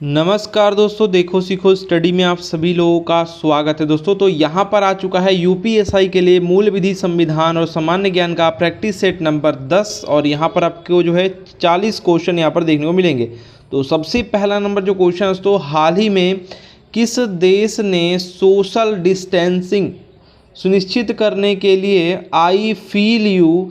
नमस्कार दोस्तों, देखो सीखो स्टडी में आप सभी लोगों का स्वागत है। दोस्तों तो यहाँ पर आ चुका है यूपीएसआई के लिए मूल विधि, संविधान और सामान्य ज्ञान का प्रैक्टिस सेट नंबर 10 और यहाँ पर आपको जो है 40 क्वेश्चन यहाँ पर देखने को मिलेंगे। तो सबसे पहला नंबर जो क्वेश्चन है दोस्तों, हाल ही में किस देश ने सोशल डिस्टेंसिंग सुनिश्चित करने के लिए आई फील यू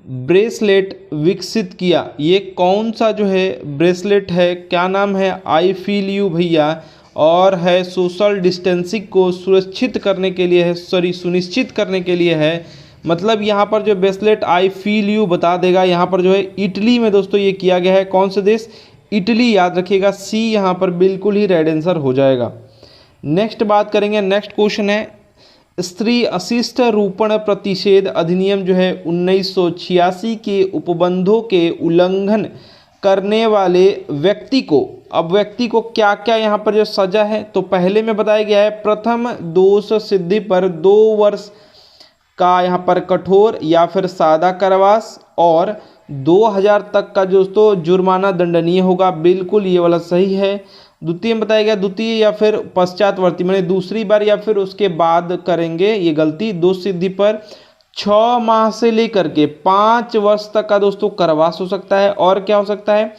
ब्रेसलेट विकसित किया? ये कौन सा जो है ब्रेसलेट है, क्या नाम है? आई फील यू भैया, और है सोशल डिस्टेंसिंग को सुरक्षित करने के लिए है, सुनिश्चित करने के लिए है। मतलब यहाँ पर जो ब्रेसलेट आई फील यू बता देगा। यहाँ पर जो है इटली में दोस्तों ये किया गया है। कौन से देश? इटली, याद रखिएगा। सी यहाँ पर बिल्कुल ही राइट आंसर हो जाएगा। नेक्स्ट बात करेंगे, नेक्स्ट क्वेश्चन है, स्त्री अशिष्ट रूपण प्रतिषेध अधिनियम जो है 1986 के उपबंधों के उल्लंघन करने वाले व्यक्ति को, अब व्यक्ति को क्या क्या यहाँ पर जो सजा है, तो पहले में बताया गया है प्रथम दोष सिद्धि पर 2 वर्ष का यहाँ पर कठोर या फिर सादा कारावास और 2000 तक का दोस्तों जुर्माना दंडनीय होगा। बिल्कुल ये वाला सही है। द्वितीय में बताया गया, द्वितीय या फिर पश्चातवर्ती, मैंने दूसरी बार या फिर उसके बाद करेंगे, ये गलती। दोष सिद्धि पर 6 माह से लेकर के 5 वर्ष तक का दोस्तों कारावास हो सकता है। और क्या हो सकता है?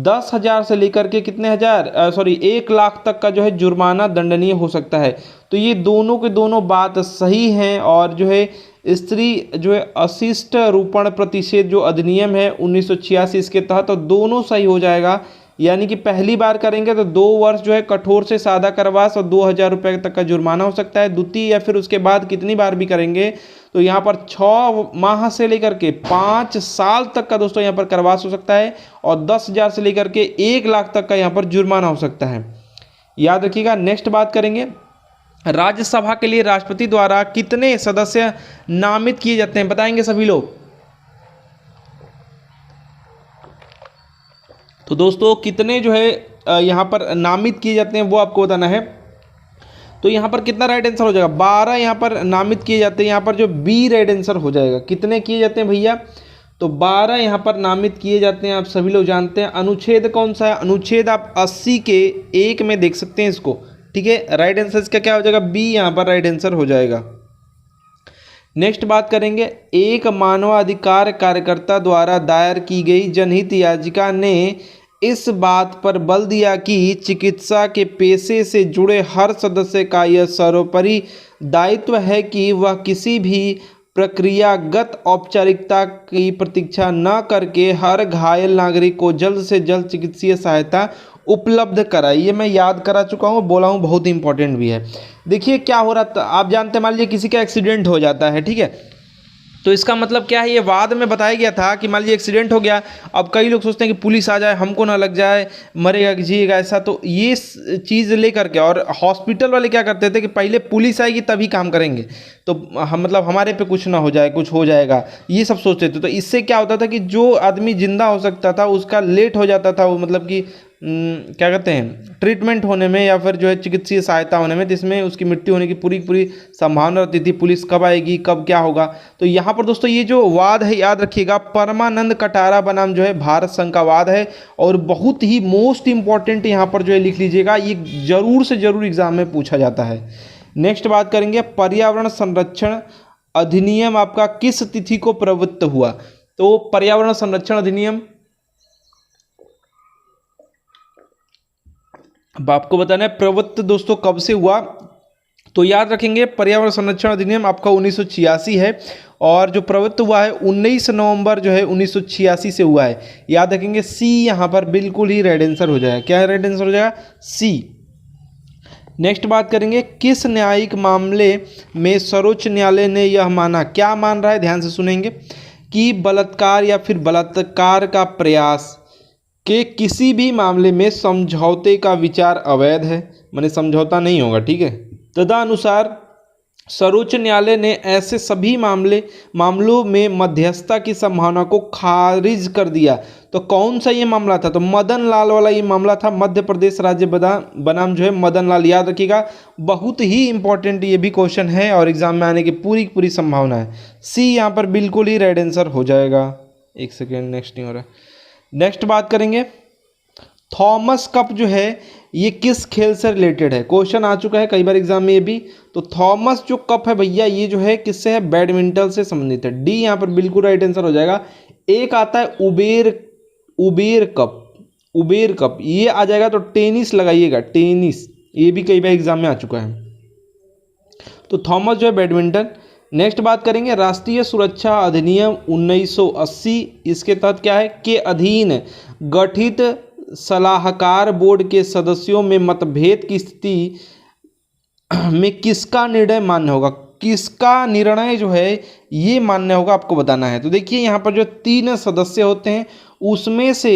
10,000 से लेकर के कितने हजार, 1 लाख तक का जो है जुर्माना दंडनीय हो सकता है। तो ये दोनों के दोनों बात सही हैं। और जो है स्त्री जो है अशिष्ट रूपण प्रतिषेध जो अधिनियम है 1986 इसके तहत, तो दोनों सही हो जाएगा। यानी कि पहली बार करेंगे तो 2 वर्ष जो है कठोर से सादा कारावास और 2,000 रुपये तक का जुर्माना हो सकता है। द्वितीय या फिर उसके बाद कितनी बार भी करेंगे तो यहाँ पर 6 माह से लेकर के 5 साल तक का दोस्तों यहाँ पर कारावास हो सकता है और 10,000 से लेकर के 1 लाख तक का यहाँ पर जुर्माना हो सकता है, याद रखिएगा। नेक्स्ट बात करेंगे, राज्यसभा के लिए राष्ट्रपति द्वारा कितने सदस्य नामित किए जाते हैं? बताएंगे सभी लोग। तो दोस्तों कितने जो है यहाँ पर नामित किए जाते हैं वो आपको बताना है। तो यहाँ पर कितना राइट आंसर हो जाएगा? 12 यहाँ पर नामित किए जाते हैं। यहाँ पर जो बी राइट आंसर हो जाएगा। कितने किए जाते हैं भैया? तो 12 यहाँ पर नामित किए जाते हैं, आप सभी लोग जानते हैं। अनुच्छेद कौन सा है? अनुच्छेद आप 80 के 1 में देख सकते हैं इसको, ठीक है। राइट आंसर इसका क्या हो जाएगा? बी यहाँ पर राइट आंसर हो जाएगा। नेक्स्ट बात करेंगे, एक मानवाधिकार कार्यकर्ता द्वारा दायर की गई जनहित याचिका ने इस बात पर बल दिया कि चिकित्सा के पेशे से जुड़े हर सदस्य का यह सर्वोपरि दायित्व है कि वह किसी भी प्रक्रियागत औपचारिकता की प्रतीक्षा न करके हर घायल नागरिक को जल्द से जल्द चिकित्सीय सहायता उपलब्ध कराई। ये मैं याद करा चुका हूँ, बोला हूँ, बहुत इंपॉर्टेंट भी है। देखिए क्या हो रहा था, आप जानते हैं, मान लीजिए किसी का एक्सीडेंट हो जाता है, ठीक है, तो इसका मतलब क्या है? ये वाद में बताया गया था कि मान लीजिए एक्सीडेंट हो गया। अब कई लोग सोचते हैं कि पुलिस आ जाए, हमको ना लग जाए, मरेगा कि जिएगा, ऐसा। तो ये चीज़ लेकर के, और हॉस्पिटल वाले क्या करते थे कि पहले पुलिस आएगी तभी काम करेंगे, तो हम मतलब हमारे पे कुछ ना हो जाए, कुछ हो जाएगा, ये सब सोचते थे। तो इससे क्या होता था कि जो आदमी जिंदा हो सकता था उसका लेट हो जाता था, वो मतलब कि क्या कहते हैं, ट्रीटमेंट होने में या फिर जो है चिकित्सीय सहायता होने में, जिसमें उसकी मृत्यु होने की पूरी पूरी संभावना रहती थी। पुलिस कब आएगी, कब क्या होगा। तो यहाँ पर दोस्तों ये जो वाद है, याद रखिएगा, परमानंद कटारा बनाम जो है भारत संघ का वाद है। और बहुत ही मोस्ट इंपॉर्टेंट यहाँ पर जो है लिख लीजिएगा, ये जरूर से जरूर एग्जाम में पूछा जाता है। नेक्स्ट बात करेंगे, पर्यावरण संरक्षण अधिनियम आपका किस तिथि को प्रवृत्त हुआ? तो पर्यावरण संरक्षण अधिनियम अब आपको बताना है प्रवृत्त दोस्तों कब से हुआ। तो याद रखेंगे, पर्यावरण संरक्षण अधिनियम आपका 1986 है और जो प्रवृत्त हुआ है 19 नवंबर जो है 1986 से हुआ है। याद रखेंगे, सी यहाँ पर बिल्कुल ही राइट आंसर हो जाएगा। क्या राइट आंसर हो जाएगा? सी। नेक्स्ट बात करेंगे, किस न्यायिक मामले में सर्वोच्च न्यायालय ने यह माना, क्या मान रहा है, ध्यान से सुनेंगे, कि बलात्कार या फिर बलात्कार का प्रयास के किसी भी मामले में समझौते का विचार अवैध है, माने समझौता नहीं होगा, ठीक है। तदनुसार सर्वोच्च न्यायालय ने ऐसे सभी मामलों में मध्यस्थता की संभावना को खारिज कर दिया। तो कौन सा ये मामला था? तो मदन लाल वाला ये मामला था, मध्य प्रदेश राज्य बनाम जो है मदन लाल। याद रखिएगा, बहुत ही इंपॉर्टेंट ये भी क्वेश्चन है और एग्जाम में आने की पूरी पूरी संभावना है। सी यहाँ पर बिल्कुल ही राइट आंसर हो जाएगा। एक सेकेंड, नेक्स्ट नहीं हो रहा है। नेक्स्ट बात करेंगे, थॉमस कप जो है ये किस खेल से रिलेटेड है, क्वेश्चन आ चुका है कई बार एग्जाम में ये भी। तो थॉमस जो कप है भैया ये जो है किससे है, बैडमिंटन से संबंधित है। डी यहाँ पर बिल्कुल राइट आंसर हो जाएगा। एक आता है उबेर कप, उबेर कप ये आ जाएगा, तो टेनिस लगाइएगा, टेनिस, ये भी कई बार एग्जाम में आ चुका है। तो थॉमस जो है बैडमिंटन। नेक्स्ट बात करेंगे राष्ट्रीय सुरक्षा अधिनियम 1980, इसके तहत क्या है, के अधीन गठित सलाहकार बोर्ड के सदस्यों में मतभेद की स्थिति में किसका निर्णय मान्य होगा, किसका निर्णय जो है ये मान्य होगा, आपको बताना है। तो देखिए यहाँ पर जो 3 सदस्य होते हैं उसमें से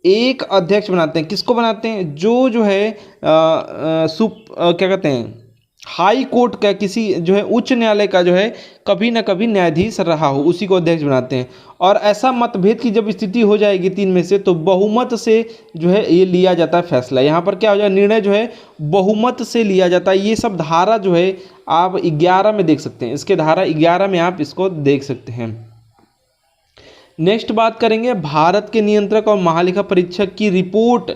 एक अध्यक्ष बनाते हैं, किसको बनाते हैं, जो है क्या कहते हैं, हाई कोर्ट का, किसी जो है उच्च न्यायालय का जो है कभी ना कभी न्यायाधीश रहा हो, उसी को अध्यक्ष बनाते हैं। और ऐसा मतभेद की जब स्थिति हो जाएगी 3 में से, तो बहुमत से जो है ये लिया जाता है फैसला। यहाँ पर क्या हो जाएगा, निर्णय जो है बहुमत से लिया जाता है। ये सब धारा जो है आप 11 में देख सकते हैं, इसके धारा 11 में आप इसको देख सकते हैं। नेक्स्ट बात करेंगे भारत के नियंत्रक और महालेखा परीक्षक की रिपोर्ट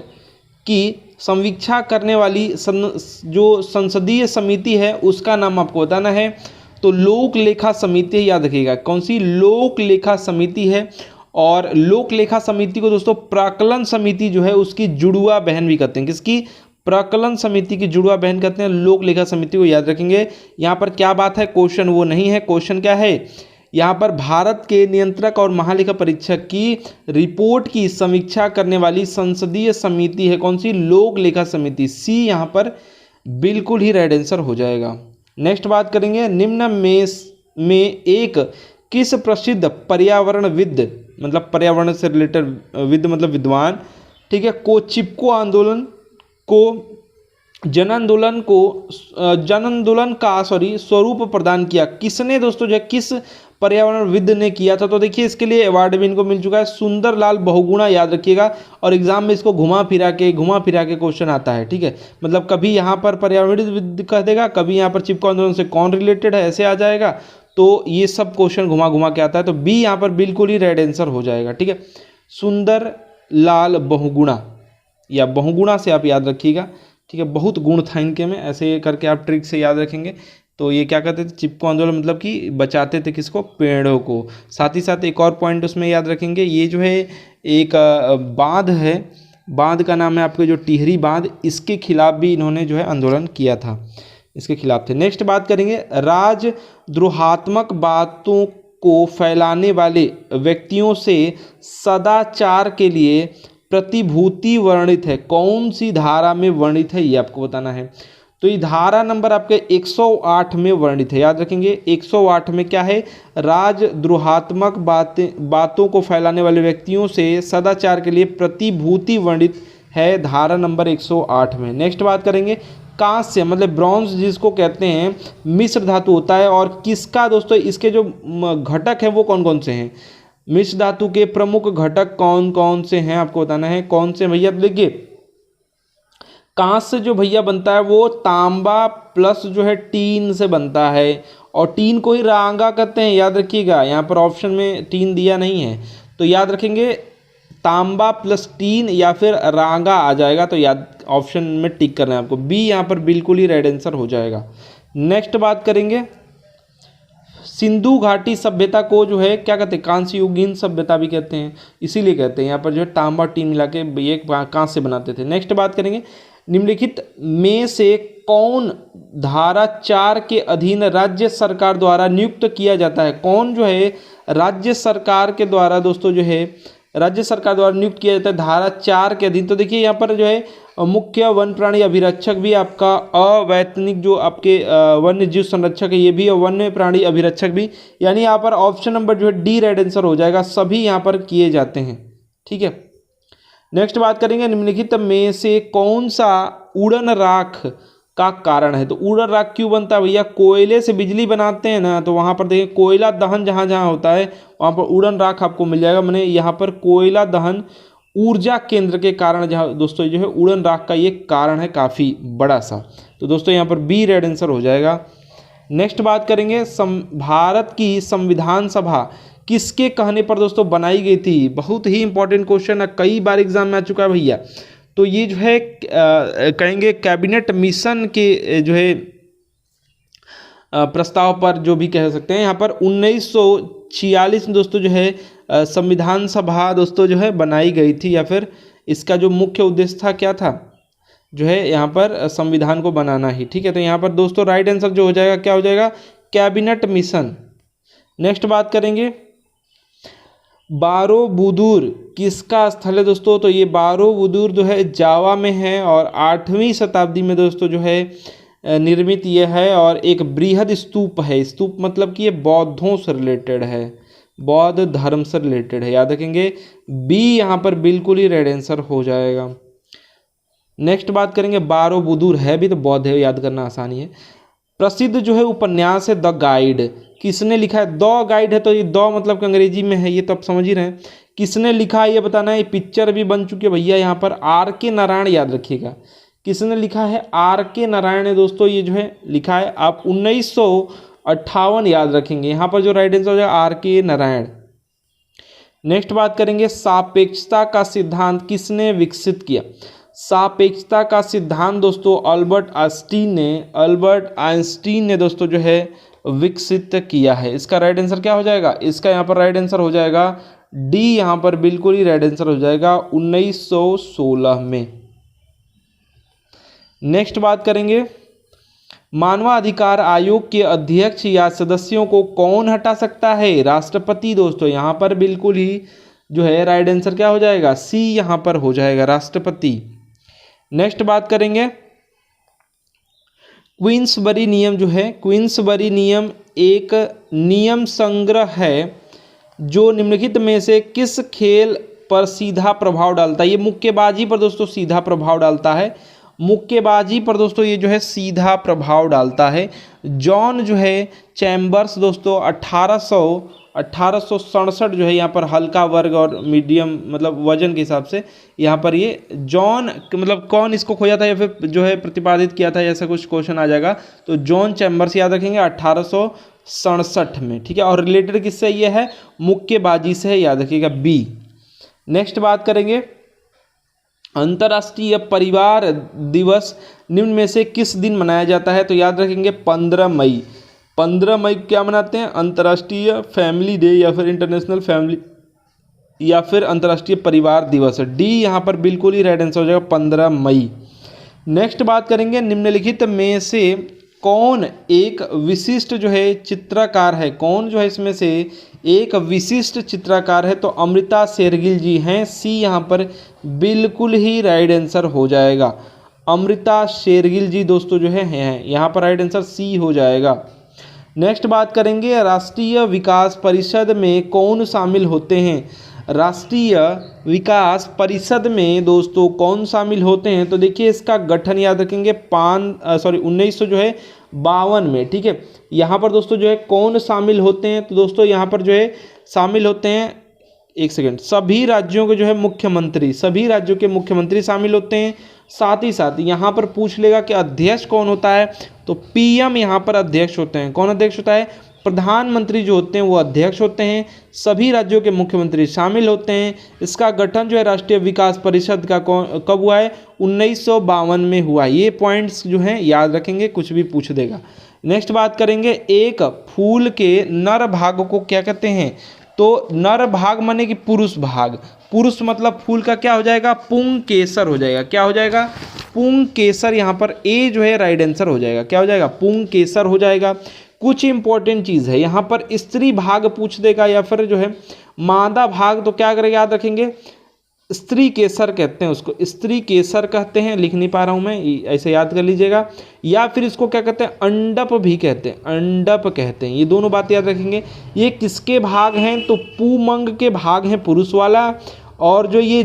की समीक्षा करने वाली जो संसदीय समिति है उसका नाम आपको बताना है। तो लोक लेखा समिति है, याद रखिएगा कौन सी, लोक लेखा समिति है। और लोक लेखा समिति को दोस्तों प्राक्कलन समिति जो है उसकी जुड़वा बहन भी कहते हैं, किसकी, प्राक्कलन समिति की जुड़वा बहन कहते हैं लोक लेखा समिति को, याद रखेंगे। यहाँ पर क्या बात है, क्वेश्चन वो नहीं है, क्वेश्चन क्या है, यहाँ पर भारत के नियंत्रक और महालेखा परीक्षक की रिपोर्ट की समीक्षा करने वाली संसदीय समिति है कौन सी, लोक लेखा समिति। सी यहाँ पर बिल्कुल ही राइट आंसर हो जाएगा। नेक्स्ट बात करेंगे निम्न में एक किस प्रसिद्ध पर्यावरणविद, मतलब पर्यावरण से रिलेटेड विद मतलब विद्वान, ठीक है, को चिपको आंदोलन को जन आंदोलन का स्वरूप प्रदान किया, किसने दोस्तों जो है, किस पर्यावरणविद ने किया था। तो देखिए इसके लिए अवार्ड भी इनको मिल चुका है, सुंदरलाल बहुगुणा, याद रखिएगा। और एग्जाम में इसको घुमा फिरा के क्वेश्चन आता है, ठीक है, मतलब कभी यहाँ पर पर्यावरणविद कह देगा, कभी यहाँ पर चिपको आंदोलन से कौन रिलेटेड है ऐसे आ जाएगा। तो ये सब क्वेश्चन घुमा के आता है। तो बी यहाँ पर बिल्कुल ही राइट आंसर हो जाएगा, ठीक है, सुंदरलाल बहुगुणा, या बहुगुणा से आप याद रखिएगा, ठीक है, बहुत गुण था इनके में, ऐसे करके आप ट्रिक से याद रखेंगे। तो ये क्या कहते थे, चिपको आंदोलन मतलब कि बचाते थे किसको, पेड़ों को। साथ ही साथ एक और पॉइंट उसमें याद रखेंगे, ये जो है एक बांध है, बांध का नाम है आपके जो टिहरी बांध, इसके खिलाफ भी इन्होंने जो है आंदोलन किया था, इसके खिलाफ थे। नेक्स्ट बात करेंगे राजद्रोहात्मक बातों को फैलाने वाले व्यक्तियों से सदाचार के लिए प्रतिभूति वर्णित है, कौन सी धारा में वर्णित है ये आपको बताना है। तो ये धारा नंबर आपके 108 में वर्णित है, याद रखेंगे 108 में क्या है, राजद्रोहात्मक बातों को फैलाने वाले व्यक्तियों से सदाचार के लिए प्रतिभूति वर्णित है, धारा नंबर 108 में। नेक्स्ट बात करेंगे कांस्य मतलब ब्रॉन्ज जिसको कहते हैं मिश्र धातु होता है, और किसका दोस्तों, इसके जो घटक हैं वो कौन कौन से हैं, मिश्र धातु के प्रमुख घटक कौन कौन से हैं आपको बताना है, कौन से भैया। देखिए कांस्य जो भैया बनता है वो तांबा प्लस जो है टीन से बनता है, और टीन को ही रांगा कहते हैं, याद रखिएगा। यहाँ पर ऑप्शन में टीन दिया नहीं है, तो याद रखेंगे तांबा प्लस टीन या फिर रांगा आ जाएगा, तो याद ऑप्शन में टिक करना है आपको, बी यहाँ पर बिल्कुल ही राइट आंसर हो जाएगा। नेक्स्ट बात करेंगे सिंधु घाटी सभ्यता को जो है क्या कहते हैं, कांस्य युगीन सभ्यता भी कहते हैं, इसीलिए कहते हैं यहाँ पर जो है तांबा टीन मिला के ये कांस्य बनाते थे। नेक्स्ट बात करेंगे निम्नलिखित में से कौन धारा 4 के अधीन राज्य सरकार द्वारा नियुक्त किया जाता है, कौन जो है राज्य सरकार के द्वारा दोस्तों जो है राज्य सरकार द्वारा नियुक्त किया जाता है धारा 4 के अधीन। तो देखिए यहाँ पर जो है मुख्य वन प्राणी अभिरक्षक भी आपका, अवैतनिक जो आपके वन्य जीव संरक्षक है ये भी, और वन्य प्राणी अभिरक्षक भी, यानी यहाँ पर ऑप्शन नंबर जो है डी राइट आंसर हो जाएगा, सभी यहाँ पर किए जाते हैं, ठीक है। नेक्स्ट बात करेंगे निम्नलिखित में से कौन सा उड़न राख का कारण है। तो उड़न राख क्यों बनता है भैया, कोयले से बिजली बनाते हैं ना, तो वहाँ पर देखिए कोयला दहन जहाँ जहाँ होता है वहाँ पर उड़न राख आपको मिल जाएगा। मैंने यहाँ पर कोयला दहन ऊर्जा केंद्र के कारण जहाँ दोस्तों जो है उड़न राख का ये कारण है काफ़ी बड़ा सा, तो दोस्तों यहाँ पर बी रेड आंसर हो जाएगा। नेक्स्ट बात करेंगे भारत की संविधान सभा किसके कहने पर दोस्तों बनाई गई थी, बहुत ही इंपॉर्टेंट क्वेश्चन है, कई बार एग्जाम में आ चुका है भैया। तो ये जो है कहेंगे कैबिनेट मिशन के जो है प्रस्ताव पर जो भी कह सकते हैं। यहाँ पर 1946 में दोस्तों जो है संविधान सभा दोस्तों जो है बनाई गई थी, या फिर इसका जो मुख्य उद्देश्य था क्या था, जो है यहाँ पर संविधान को बनाना ही। ठीक है, तो यहाँ पर दोस्तों राइट आंसर जो हो जाएगा क्या हो जाएगा, कैबिनेट मिशन। नेक्स्ट बात करेंगे बारोबुदुर किसका स्थल है दोस्तों, तो ये बारोबुदुर जो है जावा में है और 8वीं शताब्दी में दोस्तों जो है निर्मित ये है, और एक बृहद स्तूप है। स्तूप मतलब कि ये बौद्धों से रिलेटेड है, बौद्ध धर्म से रिलेटेड है, याद रखेंगे। बी यहाँ पर बिल्कुल ही रेड आंसर हो जाएगा। नेक्स्ट बात करेंगे बारोबुदुर है भी तो बौद्ध है, याद करना आसानी है। प्रसिद्ध जो है उपन्यास है द गाइड, किसने लिखा है, द गाइड है तो ये द मतलब कि अंग्रेजी में है, ये तो आप समझ ही रहे हैं। किसने लिखा है ये बताना है। पिक्चर भी बन चुकी है भैया, यहाँ पर R.K. नारायण, याद रखिएगा किसने लिखा है, R.K. नारायण ने दोस्तों ये जो है लिखा है। आप 1958 याद रखेंगे, यहाँ पर जो राइट आंसर हो जाएगा R.K. नारायण। नेक्स्ट बात करेंगे सापेक्षता का सिद्धांत किसने विकसित किया। सापेक्षता का सिद्धांत दोस्तों अल्बर्ट आइंस्टीन ने दोस्तों जो है विकसित किया है। इसका राइट आंसर क्या हो जाएगा, इसका यहाँ पर राइट आंसर हो जाएगा डी, यहाँ पर बिल्कुल ही राइट आंसर हो जाएगा 1916 में। नेक्स्ट बात करेंगे मानवाधिकार आयोग के अध्यक्ष या सदस्यों को कौन हटा सकता है, राष्ट्रपति दोस्तों। यहाँ पर बिल्कुल ही जो है राइट आंसर क्या हो जाएगा, सी यहाँ पर हो जाएगा, राष्ट्रपति। नेक्स्ट बात करेंगे क्वींसबरी नियम जो है, क्वींसबरी नियम एक नियम संग्रह है जो निम्नलिखित में से किस खेल पर सीधा प्रभाव डालता है। ये मुक्केबाजी पर दोस्तों सीधा प्रभाव डालता है, मुक्केबाजी पर दोस्तों ये जो है सीधा प्रभाव डालता है। जॉन जो है चैम्बर्स दोस्तों 1867 जो है यहाँ पर हल्का वर्ग और मीडियम मतलब वजन के हिसाब से यहाँ पर ये जॉन मतलब कौन इसको खोजा था या फिर जो है प्रतिपादित किया था, ऐसा कुछ क्वेश्चन आ जाएगा। तो जॉन चैम्बर्स याद रखेंगे 1867 में। ठीक है, और रिलेटेड किससे ये है, मुक्केबाजी से है, याद रखिएगा बी। नेक्स्ट बात करेंगे अंतर्राष्ट्रीय परिवार दिवस निम्न में से किस दिन मनाया जाता है, तो याद रखेंगे 15 मई। 15 मई क्या मनाते हैं, अंतर्राष्ट्रीय फैमिली डे या फिर इंटरनेशनल फैमिली या फिर अंतर्राष्ट्रीय परिवार दिवस। डी यहाँ पर बिल्कुल ही राइट आंसर हो जाएगा 15 मई। नेक्स्ट बात करेंगे निम्नलिखित में से कौन एक विशिष्ट जो है चित्रकार है, कौन जो है इसमें से एक विशिष्ट चित्रकार है, तो अमृता शेरगिल जी हैं। सी यहाँ पर बिल्कुल ही राइट आंसर हो जाएगा, अमृता शेरगिल जी दोस्तों जो है हैं, यहाँ पर राइट आंसर सी हो जाएगा। नेक्स्ट बात करेंगे राष्ट्रीय विकास परिषद में कौन शामिल होते हैं, राष्ट्रीय विकास परिषद में दोस्तों कौन शामिल होते हैं, तो देखिए इसका गठन याद रखेंगे 1900 जो है 52 में। ठीक है, यहाँ पर दोस्तों जो है कौन शामिल होते हैं, तो दोस्तों यहाँ पर जो है शामिल होते हैं, एक सेकेंड, सभी राज्यों के जो है मुख्यमंत्री, सभी राज्यों के मुख्यमंत्री शामिल होते हैं। साथ ही साथ यहाँ पर पूछ लेगा कि अध्यक्ष कौन होता है, तो पीएम यहाँ पर अध्यक्ष होते हैं। कौन अध्यक्ष होता है, प्रधानमंत्री जो होते हैं वो अध्यक्ष होते हैं, सभी राज्यों के मुख्यमंत्री शामिल होते हैं। इसका गठन जो है राष्ट्रीय विकास परिषद का कब हुआ है, 1952 में हुआ। ये पॉइंट्स जो हैं याद रखेंगे, कुछ भी पूछ देगा। नेक्स्ट बात करेंगे एक फूल के नर भाग को क्या कहते हैं, तो नर भाग माने कि पुरुष भाग, पुरुष मतलब फूल का क्या हो जाएगा, पुंकेसर हो जाएगा। क्या हो जाएगा, पुंकेसर। यहाँ पर ए जो है राइट आंसर हो जाएगा, क्या हो जाएगा, पुंकेसर हो जाएगा। कुछ इंपॉर्टेंट चीज़ है यहाँ पर, स्त्री भाग पूछ देगा या फिर जो है मादा भाग, तो क्या करेंगे याद रखेंगे, स्त्री केसर कहते हैं उसको, स्त्री केसर कहते हैं, लिख नहीं पा रहा हूँ मैं, ऐसे याद कर लीजिएगा। या फिर इसको क्या कहते हैं, अंडप भी कहते हैं, अंडप कहते हैं। ये दोनों बात याद रखेंगे। ये किसके भाग हैं, तो पुमंग के भाग हैं पुरुष वाला, और जो ये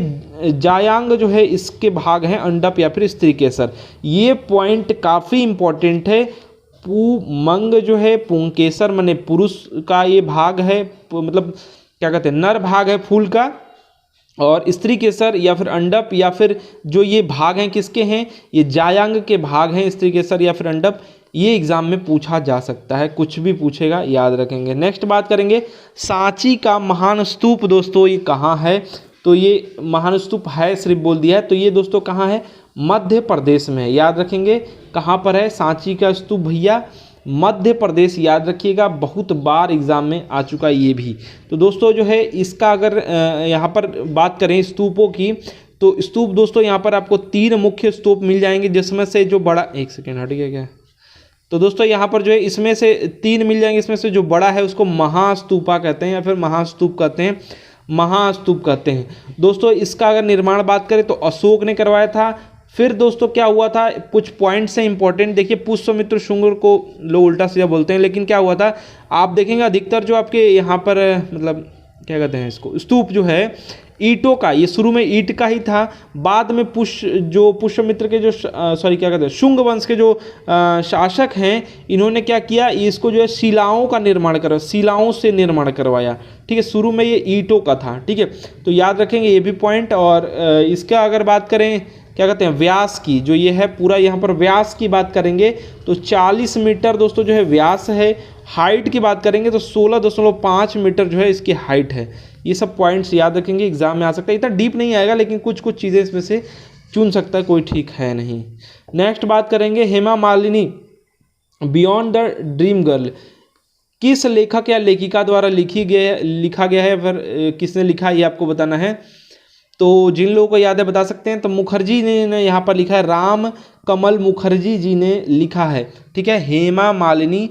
जायांग जो है इसके भाग हैं अंडप या फिर स्त्री केसर। ये पॉइंट काफ़ी इंपॉर्टेंट है। पुमंग जो है पुंकेसर माने पुरुष का ये भाग है, मतलब क्या कहते हैं नर भाग है फूल का, और स्त्री केसर या फिर अंडप या फिर जो ये भाग हैं किसके हैं, ये जायांग के भाग हैं, स्त्री केसर या फिर अंडप। ये एग्जाम में पूछा जा सकता है, कुछ भी पूछेगा, याद रखेंगे। नेक्स्ट बात करेंगे सांची का महान स्तूप दोस्तों ये कहाँ है, तो ये महान स्तूप है सिर्फ बोल दिया है। तो ये दोस्तों कहाँ है, मध्य प्रदेश में है, याद रखेंगे कहाँ पर है, सांची का स्तूप भैया मध्य प्रदेश, याद रखिएगा, बहुत बार एग्जाम में आ चुका है ये भी। तो दोस्तों जो है इसका अगर यहाँ पर बात करें स्तूपों की, तो स्तूप दोस्तों यहाँ पर आपको 3 मुख्य स्तूप मिल जाएंगे, जिसमें से जो बड़ा, एक सेकेंड हट गया क्या, तो दोस्तों यहाँ पर जो है इसमें से 3 मिल जाएंगे, इसमें से जो बड़ा है उसको महास्तूपा कहते हैं या फिर महास्तूप कहते हैं, महास्तूप कहते हैं। दोस्तों इसका अगर निर्माण बात करें तो अशोक ने करवाया था। फिर दोस्तों क्या हुआ था, कुछ पॉइंट्स हैं इंपॉर्टेंट, देखिए पुष्यमित्र शुंग को लोग उल्टा सीधा बोलते हैं, लेकिन क्या हुआ था आप देखेंगे अधिकतर जो आपके यहाँ पर मतलब क्या कहते हैं इसको, स्तूप जो है ईंटों का, ये शुरू में ईंट का ही था, बाद में पुष्यमित्र के जो सॉरी क्या कहते हैं शुंग वंश के जो शासक हैं, इन्होंने क्या किया, इसको जो है शिलाओं का निर्माण करवाया, शिलाओं से निर्माण करवाया, ठीक है। शुरू में ये ईंटों का था, ठीक है, तो याद रखेंगे ये भी पॉइंट। और इसका अगर बात करें क्या कहते हैं व्यास की, जो ये है पूरा यहाँ पर व्यास की बात करेंगे तो 40 मीटर दोस्तों जो है व्यास है। हाइट की बात करेंगे तो 16.5 मीटर जो है इसकी हाइट है। ये सब पॉइंट्स याद रखेंगे, एग्जाम में आ सकता है, इतना डीप नहीं आएगा लेकिन कुछ कुछ चीज़ें इसमें से चुन सकता है कोई, ठीक है नहीं। नेक्स्ट बात करेंगे Hema Malini beyond the dream girl, किस लेखक या लेखिका द्वारा लिखा गया है, फिर किसने लिखा है ये आपको बताना है। तो जिन लोगों को याद है बता सकते हैं, तो मुखर्जी ने यहाँ पर लिखा है, राम कमल मुखर्जी जी ने लिखा है, ठीक है, Hema Malini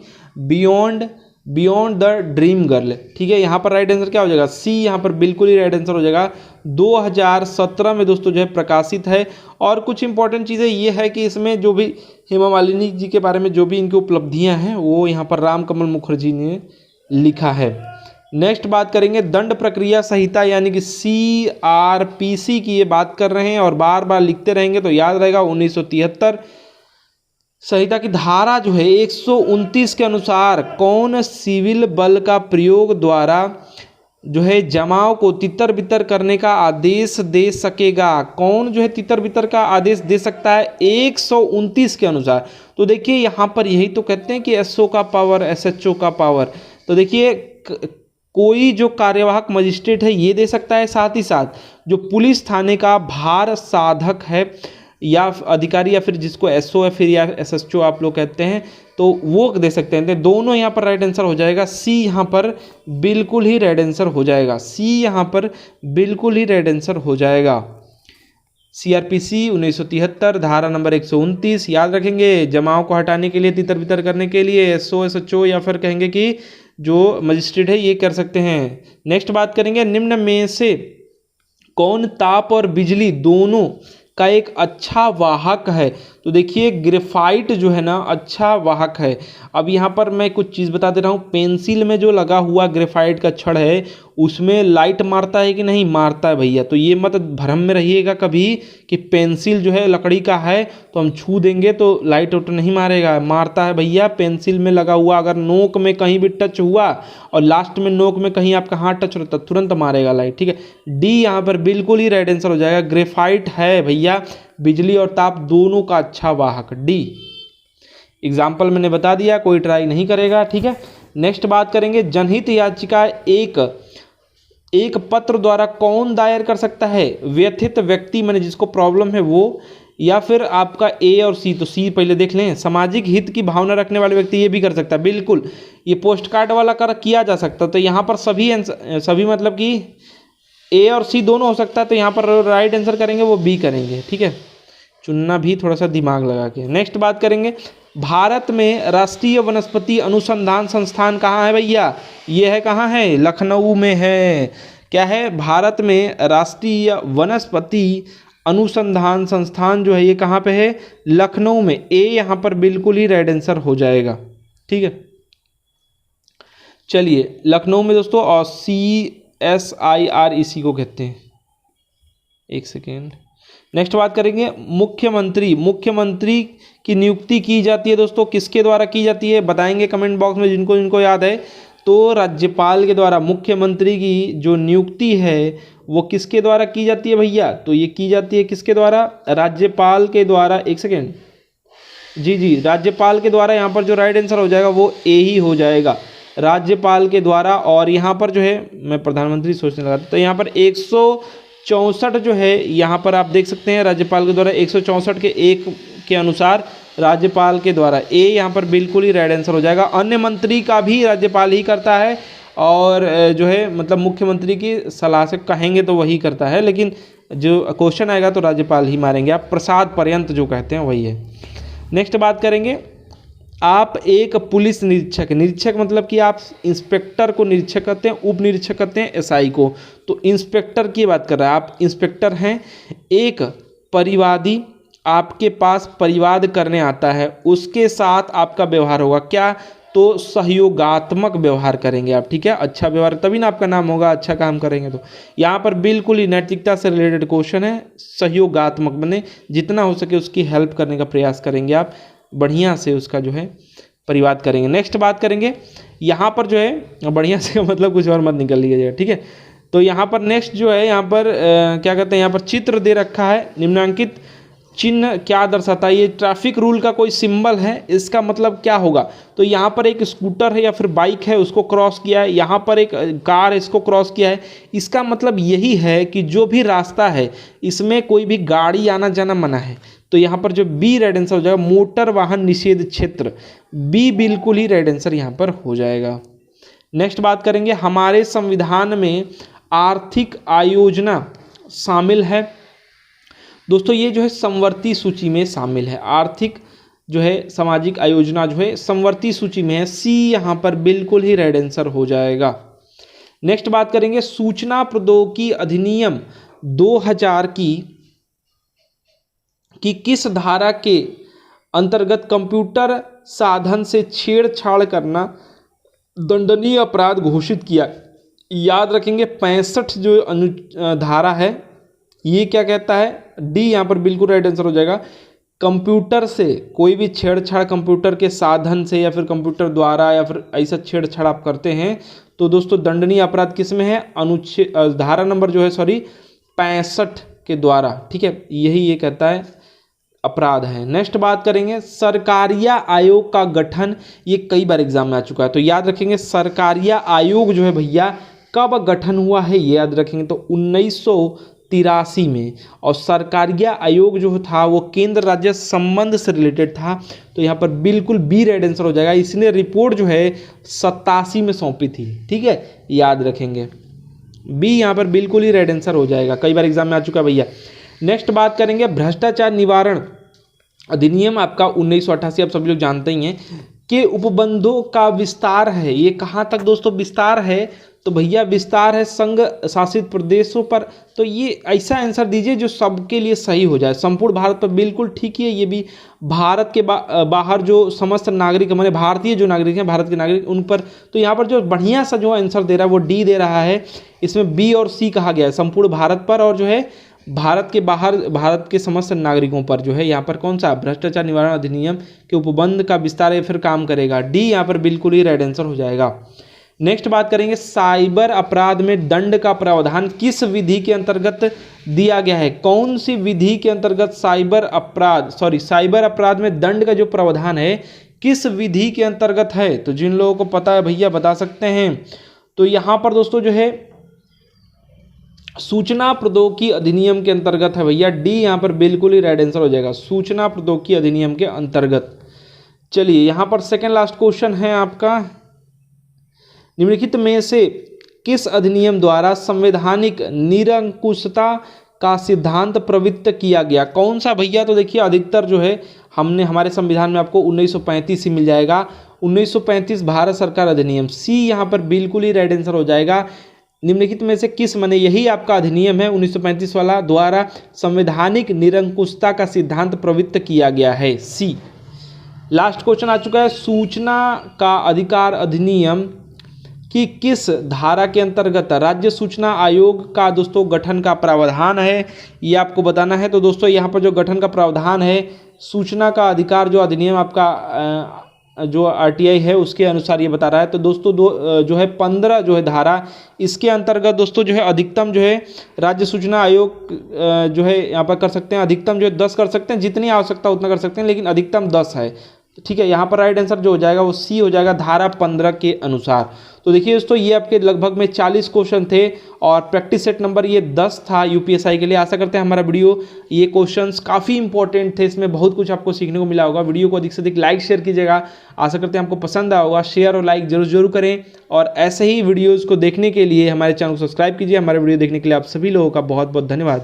beyond the dream girl, ठीक है। यहाँ पर राइट आंसर क्या हो जाएगा, सी, यहाँ पर बिल्कुल ही राइट आंसर हो जाएगा। 2017 में दोस्तों जो है प्रकाशित है। और कुछ इंपॉर्टेंट चीज़ें ये है कि इसमें जो भी हेमा मालिनी जी के बारे में जो भी इनकी उपलब्धियाँ हैं वो यहाँ पर राम कमल मुखर्जी ने लिखा है। नेक्स्ट बात करेंगे दंड प्रक्रिया संहिता यानी कि CRPC की ये बात कर रहे हैं और बार बार लिखते रहेंगे तो याद रहेगा। 1973 संहिता की धारा जो है 129 के अनुसार कौन सिविल बल का प्रयोग द्वारा जो है जमाव को तितर बितर करने का आदेश दे सकेगा, कौन जो है तितर बितर का आदेश दे सकता है 129 के अनुसार। तो देखिए यहाँ पर यही तो कहते हैं कि SO का पावर SHO का पावर, तो देखिए कोई जो कार्यवाहक मजिस्ट्रेट है ये दे सकता है, साथ ही साथ जो पुलिस थाने का भार साधक है या अधिकारी या फिर जिसको SO है फिर या SHO आप लोग कहते हैं तो वो दे सकते हैं। तो दोनों यहाँ पर राइट आंसर हो जाएगा, सी यहाँ पर बिल्कुल ही राइट आंसर हो जाएगा, सी यहाँ पर बिल्कुल ही राइट आंसर हो जाएगा। CRPC 1973 धारा नंबर 129 याद रखेंगे, जमाव को हटाने के लिए तितर बितर करने के लिए SO SHO या फिर कहेंगे कि जो मजिस्ट्रेट है ये कर सकते हैं। नेक्स्ट बात करेंगे निम्न में से कौन ताप और बिजली दोनों का एक अच्छा वाहक है। तो देखिए ग्रेफाइट जो है ना अच्छा वाहक है। अब यहाँ पर मैं कुछ चीज़ बता दे रहा हूँ, पेंसिल में जो लगा हुआ ग्रेफाइट का छड़ है उसमें लाइट मारता है कि नहीं मारता है भैया, तो ये मत भ्रम में रहिएगा कभी कि पेंसिल जो है लकड़ी का है तो हम छू देंगे तो लाइट उट नहीं मारेगा, मारता है भैया। पेंसिल में लगा हुआ अगर नोक में कहीं भी टच हुआ और लास्ट में नोक में कहीं आपका हाथ टच होता तुरंत मारेगा लाइट, ठीक है। डी यहाँ पर बिल्कुल ही राइट आंसर हो जाएगा, ग्रेफाइट है भैया बिजली और ताप दोनों का अच्छा वाहक, डी। एग्जाम्पल मैंने बता दिया, कोई ट्राई नहीं करेगा, ठीक है। नेक्स्ट बात करेंगे जनहित याचिका एक पत्र द्वारा कौन दायर कर सकता है, व्यथित व्यक्ति माने जिसको प्रॉब्लम है वो, या फिर आपका ए और सी। तो सी पहले देख लें, सामाजिक हित की भावना रखने वाले व्यक्ति ये भी कर सकता है, बिल्कुल ये पोस्ट कार्ड वाला किया जा सकता। तो यहाँ पर सभी मतलब कि ए और सी दोनों हो सकता है, तो यहाँ पर राइट आंसर करेंगे वो बी करेंगे, ठीक है, चुनना भी थोड़ा सा दिमाग लगा के। नेक्स्ट बात करेंगे भारत में राष्ट्रीय वनस्पति अनुसंधान संस्थान कहाँ है भैया, ये है कहाँ है, लखनऊ में है। क्या है, भारत में राष्ट्रीय वनस्पति अनुसंधान संस्थान जो है ये कहाँ पे है, लखनऊ में। ए यहाँ पर बिल्कुल ही राइट आंसर हो जाएगा, ठीक है। चलिए लखनऊ में दोस्तों, और CSIR इसी को कहते हैं, एक सेकेंड। नेक्स्ट बात करेंगे मुख्यमंत्री की नियुक्ति की जाती है दोस्तों, किसके द्वारा की जाती है बताएंगे कमेंट बॉक्स में जिनको याद है। तो राज्यपाल के द्वारा मुख्यमंत्री की जो नियुक्ति है वो किसके द्वारा की जाती है भैया, तो ये की जाती है किसके द्वारा, राज्यपाल के द्वारा। एक सेकेंड, जी राज्यपाल के द्वारा। यहाँ पर जो राइट आंसर हो जाएगा वो ए ही हो जाएगा, राज्यपाल के द्वारा। और यहाँ पर जो है मैं प्रधानमंत्री सोचने लगा, तो यहाँ पर 164 जो है यहाँ पर आप देख सकते हैं राज्यपाल के द्वारा 164 के 1 के अनुसार राज्यपाल के द्वारा ए यहाँ पर बिल्कुल ही राइट आंसर हो जाएगा। अन्य मंत्री का भी राज्यपाल ही करता है और जो है मतलब मुख्यमंत्री की सलाह से कहेंगे तो वही करता है, लेकिन जो क्वेश्चन आएगा तो राज्यपाल ही मारेंगे आप। प्रसाद पर्यंत जो कहते हैं वही है। नेक्स्ट बात करेंगे, आप एक पुलिस निरीक्षक, निरीक्षक मतलब कि आप इंस्पेक्टर को निरीक्षक करते हैं, उप निरीक्षक करते हैं एसआई को, तो इंस्पेक्टर की बात कर रहा है। आप इंस्पेक्टर हैं, एक परिवादी आपके पास परिवाद करने आता है, उसके साथ आपका व्यवहार होगा क्या, तो सहयोगात्मक व्यवहार करेंगे आप, ठीक है। अच्छा व्यवहार तभी ना आपका नाम होगा, अच्छा काम करेंगे तो। यहाँ पर बिल्कुल ही नैतिकता से रिलेटेड क्वेश्चन है। सहयोगात्मक बने, जितना हो सके उसकी हेल्प करने का प्रयास करेंगे आप, बढ़िया से उसका जो है परिवाद करेंगे। नेक्स्ट बात करेंगे, यहाँ पर जो है बढ़िया से मतलब कुछ और मत निकल लीजिएगा, ठीक है। तो यहाँ पर नेक्स्ट जो है यहाँ पर क्या कहते हैं, यहाँ पर चित्र दे रखा है, निम्नलिखित चिन्ह क्या दर्शाता है, ये ट्रैफिक रूल का कोई सिंबल है, इसका मतलब क्या होगा। तो यहाँ पर एक स्कूटर है या फिर बाइक है, उसको क्रॉस किया है, यहाँ पर एक कार है, इसको क्रॉस किया है। इसका मतलब यही है कि जो भी रास्ता है इसमें कोई भी गाड़ी आना जाना मना है। तो यहाँ पर जो बी राइट आंसर हो जाएगा, मोटर वाहन निषेध क्षेत्र, बी बिल्कुल ही राइट आंसर यहाँ पर हो जाएगा। नेक्स्ट बात करेंगे, हमारे संविधान में आर्थिक आयोजना शामिल है। दोस्तों ये जो है समवर्ती सूची में शामिल है, आर्थिक जो है सामाजिक आयोजना जो है समवर्ती सूची में है, सी यहाँ पर बिल्कुल ही राइट आंसर हो जाएगा। नेक्स्ट बात करेंगे, सूचना प्रौद्योगिकी अधिनियम 2000 की किस धारा के अंतर्गत कंप्यूटर साधन से छेड़छाड़ करना दंडनीय अपराध घोषित किया। याद रखेंगे 65 जो धारा है ये क्या कहता है, डी यहाँ पर बिल्कुल राइट आंसर हो जाएगा। कंप्यूटर से कोई भी छेड़छाड़ कंप्यूटर के साधन से या फिर कंप्यूटर द्वारा या फिर ऐसा छेड़छाड़ आप करते हैं तो दोस्तों दंडनीय अपराध किस में है, अनुच्छेद धारा नंबर जो है 65 के द्वारा, ठीक है, यही ये कहता है अपराध है। नेक्स्ट बात करेंगे, सरकारिया आयोग का गठन, ये कई बार एग्जाम में आ चुका है, तो याद रखेंगे सरकारिया आयोग जो है भैया कब गठन हुआ है ये याद रखेंगे, तो 1983 में। और सरकारिया आयोग जो था वो केंद्र राज्य संबंध से रिलेटेड था, तो यहाँ पर बिल्कुल बी राइट आंसर हो जाएगा। इसने रिपोर्ट जो है 87 में सौंपी थी, ठीक है, याद रखेंगे बी यहाँ पर बिल्कुल ही राइट आंसर हो जाएगा, कई बार एग्जाम में आ चुका भैया। नेक्स्ट बात करेंगे, भ्रष्टाचार निवारण अधिनियम आपका 1988 आप सभी लोग जानते ही हैं के उपबंधों का विस्तार है, ये कहाँ तक दोस्तों विस्तार है, तो भैया विस्तार है संघ शासित प्रदेशों पर। तो ये ऐसा आंसर दीजिए जो सबके लिए सही हो जाए, संपूर्ण भारत पर बिल्कुल ठीक है, ये भी भारत के बाहर जो समस्त नागरिक हमारे भारतीय जो नागरिक हैं भारत के नागरिक उन पर। तो यहाँ पर जो बढ़िया सा जो आंसर दे रहा है वो डी दे रहा है, इसमें बी और सी कहा गया है, संपूर्ण भारत पर और जो है भारत के बाहर भारत के समस्त नागरिकों पर जो है यहाँ पर कौन सा भ्रष्टाचार निवारण अधिनियम के उपबंध का विस्तार या फिर काम करेगा, डी यहाँ पर बिल्कुल ही राइट आंसर हो जाएगा। नेक्स्ट बात करेंगे, साइबर अपराध में दंड का प्रावधान किस विधि के अंतर्गत दिया गया है, कौन सी विधि के अंतर्गत साइबर अपराध में दंड का जो प्रावधान है किस विधि के अंतर्गत है, तो जिन लोगों को पता है भैया बता सकते हैं। तो यहाँ पर दोस्तों जो है सूचना प्रौद्योगिकी अधिनियम के अंतर्गत है भैया, डी यहाँ पर बिल्कुल ही राइट आंसर हो जाएगा, सूचना प्रौद्योगिकी अधिनियम के अंतर्गत। चलिए यहाँ पर सेकंड लास्ट क्वेश्चन है आपका, निम्नलिखित में से किस अधिनियम द्वारा संवैधानिक निरंकुशता का सिद्धांत प्रवृत्त किया गया, कौन सा भैया, तो देखिए अधिकतर जो है हमने हमारे संविधान में आपको 1935 ही मिल जाएगा, 1935 भारत सरकार अधिनियम, सी यहाँ पर बिल्कुल ही राइट आंसर हो जाएगा। निम्नलिखित में से किस माने यही आपका अधिनियम है 1935 वाला द्वारा संवैधानिक निरंकुशता का सिद्धांत प्रवृत्त किया गया है, सी। लास्ट क्वेश्चन आ चुका है, सूचना का अधिकार अधिनियम कि किस धारा के अंतर्गत राज्य सूचना आयोग का दोस्तों गठन का प्रावधान है, ये आपको बताना है। तो दोस्तों यहाँ पर जो गठन का प्रावधान है सूचना का अधिकार जो अधिनियम आपका जो आरटीआई है उसके अनुसार ये बता रहा है। तो दोस्तों जो है 15 जो है धारा इसके अंतर्गत दोस्तों जो है अधिकतम जो है राज्य सूचना आयोग जो है यहाँ पर कर सकते हैं, अधिकतम जो है 10 कर सकते हैं, जितनी आवश्यकता उतना कर सकते हैं, लेकिन अधिकतम 10 है। ठीक है, यहाँ पर राइट आंसर जो हो जाएगा वो सी हो जाएगा, धारा 15 के अनुसार। तो देखिए दोस्तों, ये आपके लगभग में 40 क्वेश्चन थे और प्रैक्टिस सेट नंबर ये 10 था यूपीएसआई के लिए। आशा करते हैं हमारा वीडियो, ये क्वेश्चंस काफ़ी इंपॉर्टेंट थे, इसमें बहुत कुछ आपको सीखने को मिला होगा। वीडियो को अधिक से अधिक लाइक शेयर कीजिएगा। आशा करते हैं आपको पसंद आया होगा। शेयर और लाइक जरूर करें और ऐसे ही वीडियोज़ को देखने के लिए हमारे चैनल को सब्सक्राइब कीजिए। हमारे वीडियो देखने के लिए आप सभी लोगों का बहुत बहुत धन्यवाद।